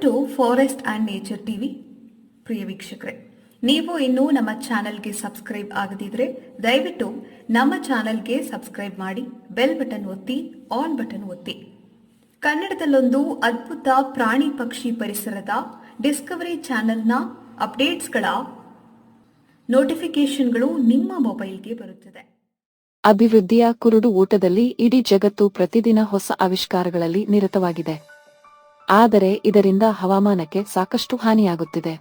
To forest and nature TV. ಪ್ರಿಯ ವೀಕ್ಷಕರೇ, ನೀವು ಇನ್ನೂ ನಮ್ಮ ಚಾನೆಲ್ಗೆ ಸಬ್ಸ್ಕ್ರೈಬ್ ಆಗದಿದ್ರೆ ದಯವಿಟ್ಟು ನಮ್ಮ ಚಾನೆಲ್ಗೆ ಸಬ್ಸ್ಕ್ರೈಬ್ ಮಾಡಿ, ಬೆಲ್ ಬಟನ್ ಒತ್ತಿ, ಆಲ್ ಬಟನ್ ಒತ್ತಿ. ಕನ್ನಡದಲ್ಲೊಂದು ಅದ್ಭುತ ಪ್ರಾಣಿ ಪಕ್ಷಿ ಪರಿಸರದ ಡಿಸ್ಕವರಿ ಚಾನೆಲ್ನ ಅಪ್ಡೇಟ್ಸ್ಗಳ ನೋಟಿಫಿಕೇಶನ್ಗಳು ನಿಮ್ಮ ಮೊಬೈಲ್ಗೆ ಬರುತ್ತದೆ. ಅಭಿವೃದ್ಧಿಯ ಕುರುಡು ಊಟದಲ್ಲಿ ಇಡೀ ಜಗತ್ತು ಪ್ರತಿದಿನ ಹೊಸ ಆವಿಷ್ಕಾರಗಳಲ್ಲಿ ನಿರತವಾಗಿದೆ. ಆದರೆ ಇದರಿಂದ ಹವಾಮಾನಕ್ಕೆ ಸಾಕಷ್ಟು ಹಾನಿಯಾಗುತ್ತಿದೆ.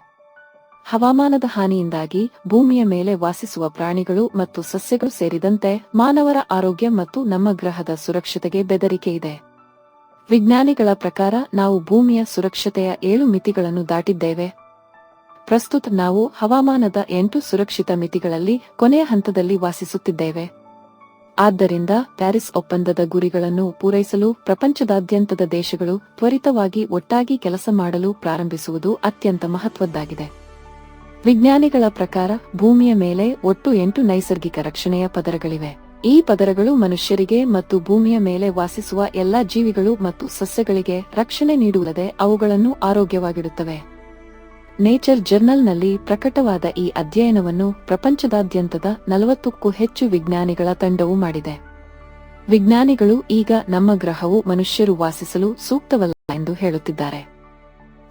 ಹವಾಮಾನದ ಹಾನಿಯಿಂದಾಗಿ ಭೂಮಿಯ ಮೇಲೆ ವಾಸಿಸುವ ಪ್ರಾಣಿಗಳು ಮತ್ತು ಸಸ್ಯಗಳು ಸೇರಿದಂತೆ ಮಾನವರ ಆರೋಗ್ಯ ಮತ್ತು ನಮ್ಮ ಗ್ರಹದ ಸುರಕ್ಷತೆಗೆ ಬೆದರಿಕೆ ಇದೆ. ವಿಜ್ಞಾನಿಗಳ ಪ್ರಕಾರ ನಾವು ಭೂಮಿಯ ಸುರಕ್ಷತೆಯ 7 ಮಿತಿಗಳನ್ನು ದಾಟಿದ್ದೇವೆ. ಪ್ರಸ್ತುತ ನಾವು ಹವಾಮಾನದ 8 ಸುರಕ್ಷಿತ ಮಿತಿಗಳಲ್ಲಿ ಕೊನೆಯ ಹಂತದಲ್ಲಿ ವಾಸಿಸುತ್ತಿದ್ದೇವೆ. ಆದ್ದರಿಂದ ಪ್ಯಾರಿಸ್ ಒಪ್ಪಂದದ ಗುರಿಗಳನ್ನು ಪೂರೈಸಲು ಪ್ರಪಂಚದಾದ್ಯಂತದ ದೇಶಗಳು ತ್ವರಿತವಾಗಿ ಒಟ್ಟಾಗಿ ಕೆಲಸ ಮಾಡಲು ಪ್ರಾರಂಭಿಸುವುದು ಅತ್ಯಂತ ಮಹತ್ವದ್ದಾಗಿದೆ. ವಿಜ್ಞಾನಿಗಳ ಪ್ರಕಾರ ಭೂಮಿಯ ಮೇಲೆ ಒಟ್ಟು 8 ನೈಸರ್ಗಿಕ ರಕ್ಷಣೆಯ ಪದರಗಳಿವೆ. ಈ ಪದರಗಳು ಮನುಷ್ಯರಿಗೆ ಮತ್ತು ಭೂಮಿಯ ಮೇಲೆ ವಾಸಿಸುವ ಎಲ್ಲಾ ಜೀವಿಗಳು ಮತ್ತು ಸಸ್ಯಗಳಿಗೆ ರಕ್ಷಣೆ ನೀಡುವುದಲ್ಲದೆ ಅವುಗಳನ್ನು ಆರೋಗ್ಯವಾಗಿಡುತ್ತವೆ. ನೇಚರ್ ಜರ್ನಲ್ನಲ್ಲಿ ಪ್ರಕಟವಾದ ಈ ಅಧ್ಯಯನವನ್ನು ಪ್ರಪಂಚದಾದ್ಯಂತದ 40ಕ್ಕೂ ಹೆಚ್ಚು ವಿಜ್ಞಾನಿಗಳ ತಂಡವು ಮಾಡಿದೆ. ವಿಜ್ಞಾನಿಗಳು ಈಗ ನಮ್ಮ ಗ್ರಹವು ಮನುಷ್ಯರು ವಾಸಿಸಲು ಸೂಕ್ತವಲ್ಲ ಎಂದು ಹೇಳುತ್ತಿದ್ದಾರೆ.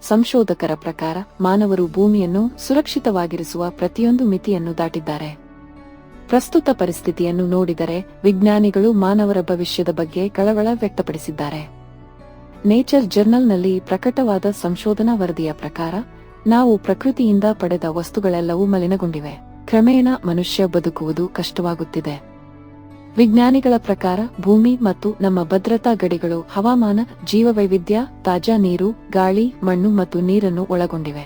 ಸಂಶೋಧಕರ ಪ್ರಕಾರ ಮಾನವರು ಭೂಮಿಯನ್ನು ಸುರಕ್ಷಿತವಾಗಿರಿಸುವ ಪ್ರತಿಯೊಂದು ಮಿತಿಯನ್ನು ದಾಟಿದ್ದಾರೆ. ಪ್ರಸ್ತುತ ಪರಿಸ್ಥಿತಿಯನ್ನು ನೋಡಿದರೆ ವಿಜ್ಞಾನಿಗಳು ಮಾನವರ ಭವಿಷ್ಯದ ಬಗ್ಗೆ ಕಳವಳ ವ್ಯಕ್ತಪಡಿಸಿದ್ದಾರೆ. ನೇಚರ್ ಜರ್ನಲ್ನಲ್ಲಿ ಪ್ರಕಟವಾದ ಸಂಶೋಧನಾ ವರದಿಯ ಪ್ರಕಾರ ನಾವು ಪ್ರಕೃತಿಯಿಂದ ಪಡೆದ ವಸ್ತುಗಳೆಲ್ಲವೂ ಮಲಿನಗೊಂಡಿವೆ. ಕ್ರಮೇಣ ಮನುಷ್ಯ ಬದುಕುವುದು ಕಷ್ಟವಾಗುತ್ತಿದೆ. ವಿಜ್ಞಾನಿಗಳ ಪ್ರಕಾರ ಭೂಮಿ ಮತ್ತು ನಮ್ಮ ಭದ್ರತಾ ಗಡಿಗಳು ಹವಾಮಾನ, ಜೀವವೈವಿಧ್ಯ, ತಾಜಾ ನೀರು, ಗಾಳಿ, ಮಣ್ಣು ಮತ್ತು ನೀರನ್ನು ಒಳಗೊಂಡಿವೆ.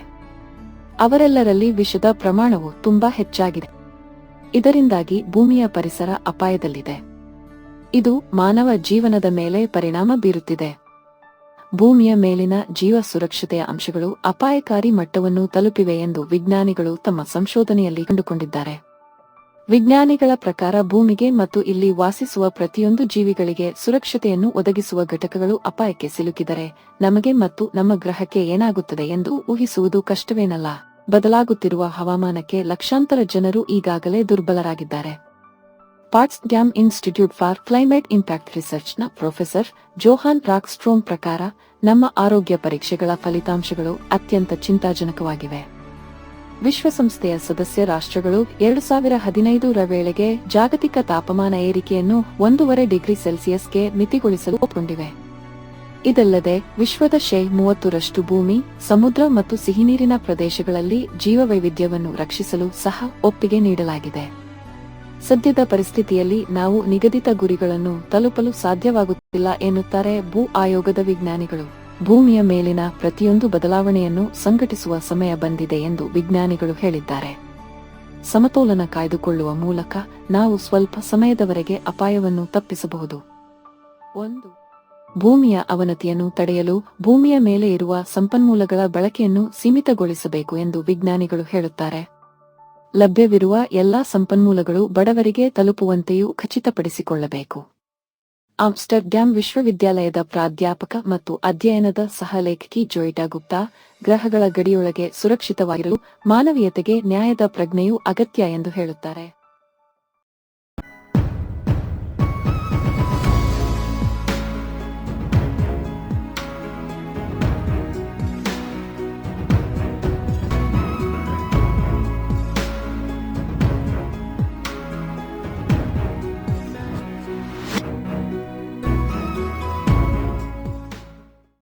ಅವರೆಲ್ಲರಲ್ಲಿ ವಿಷದ ಪ್ರಮಾಣವು ತುಂಬಾ ಹೆಚ್ಚಾಗಿದೆ. ಇದರಿಂದಾಗಿ ಭೂಮಿಯ ಪರಿಸರ ಅಪಾಯದಲ್ಲಿದೆ. ಇದು ಮಾನವ ಜೀವನದ ಮೇಲೆ ಪರಿಣಾಮ ಬೀರುತ್ತಿದೆ. ಭೂಮಿಯ ಮೇಲಿನ ಜೀವ ಸುರಕ್ಷತೆಯ ಅಂಶಗಳು ಅಪಾಯಕಾರಿ ಮಟ್ಟವನ್ನು ತಲುಪಿವೆ ಎಂದು ವಿಜ್ಞಾನಿಗಳು ತಮ್ಮ ಸಂಶೋಧನೆಯಲ್ಲಿ ಕಂಡುಕೊಂಡಿದ್ದಾರೆ. ವಿಜ್ಞಾನಿಗಳ ಪ್ರಕಾರ ಭೂಮಿಗೆ ಮತ್ತು ಇಲ್ಲಿ ವಾಸಿಸುವ ಪ್ರತಿಯೊಂದು ಜೀವಿಗಳಿಗೆ ಸುರಕ್ಷತೆಯನ್ನು ಒದಗಿಸುವ ಘಟಕಗಳು ಅಪಾಯಕ್ಕೆ ಸಿಲುಕಿದರೆ ನಮಗೆ ಮತ್ತು ನಮ್ಮ ಗ್ರಹಕ್ಕೆ ಏನಾಗುತ್ತದೆ ಎಂದು ಊಹಿಸುವುದು ಕಷ್ಟವೇನಲ್ಲ. ಬದಲಾಗುತ್ತಿರುವ ಹವಾಮಾನಕ್ಕೆ ಲಕ್ಷಾಂತರ ಜನರು ಈಗಾಗಲೇ ದುರ್ಬಲರಾಗಿದ್ದಾರೆ. Potsdam institute for climate impact ರಿಸರ್ಚ್ನ ಪ್ರೊಫೆಸರ್ ಜೋಹಾನ್ ರಾಕ್ಸ್ಟ್ರೋಮ್ ಪ್ರಕಾರ ನಮ್ಮ ಆರೋಗ್ಯ ಪರೀಕ್ಷೆಗಳ ಫಲಿತಾಂಶಗಳು ಅತ್ಯಂತ ಚಿಂತಾಜನಕವಾಗಿವೆ. ವಿಶ್ವಸಂಸ್ಥೆಯ ಸದಸ್ಯ ರಾಷ್ಟ್ರಗಳು 2015ರ ವೇಳೆಗೆ ಜಾಗತಿಕ ತಾಪಮಾನ ಏರಿಕೆಯನ್ನು 1.5 ಡಿಗ್ರಿ ಸೆಲ್ಸಿಯಸ್ಗೆ ಮಿತಿಗೊಳಿಸಲು ಒಪ್ಪಿಕೊಂಡಿವೆ. ಇದಲ್ಲದೆ ವಿಶ್ವದ 30% ಭೂಮಿ, ಸಮುದ್ರ ಮತ್ತು ಸಿಹಿನೀರಿನ ಪ್ರದೇಶಗಳಲ್ಲಿ ಜೀವವೈವಿಧ್ಯವನ್ನು ರಕ್ಷಿಸಲು ಸಹ ಒಪ್ಪಿಗೆ ನೀಡಲಾಗಿದೆ. ಸದ್ಯದ ಪರಿಸ್ಥಿತಿಯಲ್ಲಿ ನಾವು ನಿಗದಿತ ಗುರಿಗಳನ್ನು ತಲುಪಲು ಸಾಧ್ಯವಾಗುತ್ತಿಲ್ಲ ಎನ್ನುತ್ತಾರೆ ಭೂ ಆಯೋಗದ ವಿಜ್ಞಾನಿಗಳು. ಭೂಮಿಯ ಮೇಲಿನ ಪ್ರತಿಯೊಂದು ಬದಲಾವಣೆಯನ್ನು ಸಂಘಟಿಸುವ ಸಮಯ ಬಂದಿದೆ ಎಂದು ವಿಜ್ಞಾನಿಗಳು ಹೇಳಿದ್ದಾರೆ. ಸಮತೋಲನ ಕಾಯ್ದುಕೊಳ್ಳುವ ಮೂಲಕ ನಾವು ಸ್ವಲ್ಪ ಸಮಯದವರೆಗೆ ಅಪಾಯವನ್ನು ತಪ್ಪಿಸಬಹುದು. 1. ಭೂಮಿಯ ಅವನತಿಯನ್ನು ತಡೆಯಲು ಭೂಮಿಯ ಮೇಲೆ ಇರುವ ಸಂಪನ್ಮೂಲಗಳ ಬಳಕೆಯನ್ನು ಸೀಮಿತಗೊಳಿಸಬೇಕು ಎಂದು ವಿಜ್ಞಾನಿಗಳು ಹೇಳುತ್ತಾರೆ. ಲಭ್ಯವಿರುವ ಎಲ್ಲಾ ಸಂಪನ್ಮೂಲಗಳು ಬಡವರಿಗೆ ತಲುಪುವಂತೆಯೂ ಖಚಿತಪಡಿಸಿಕೊಳ್ಳಬೇಕು. ಆಮ್ಸ್ಟರ್ಡ್ಯಾಮ್ ವಿಶ್ವವಿದ್ಯಾಲಯದ ಪ್ರಾಧ್ಯಾಪಕ ಮತ್ತು ಅಧ್ಯಯನದ ಸಹಲೇಖಕಿ ಜೋಯಿಟಾ ಗುಪ್ತಾ, ಗ್ರಹಗಳ ಗಡಿಯೊಳಗೆ ಸುರಕ್ಷಿತವಾಗಿರಲು ಮಾನವೀಯತೆಗೆ ನ್ಯಾಯದ ಪ್ರಜ್ಞೆಯೂ ಅಗತ್ಯ ಎಂದು ಹೇಳುತ್ತಾರೆ.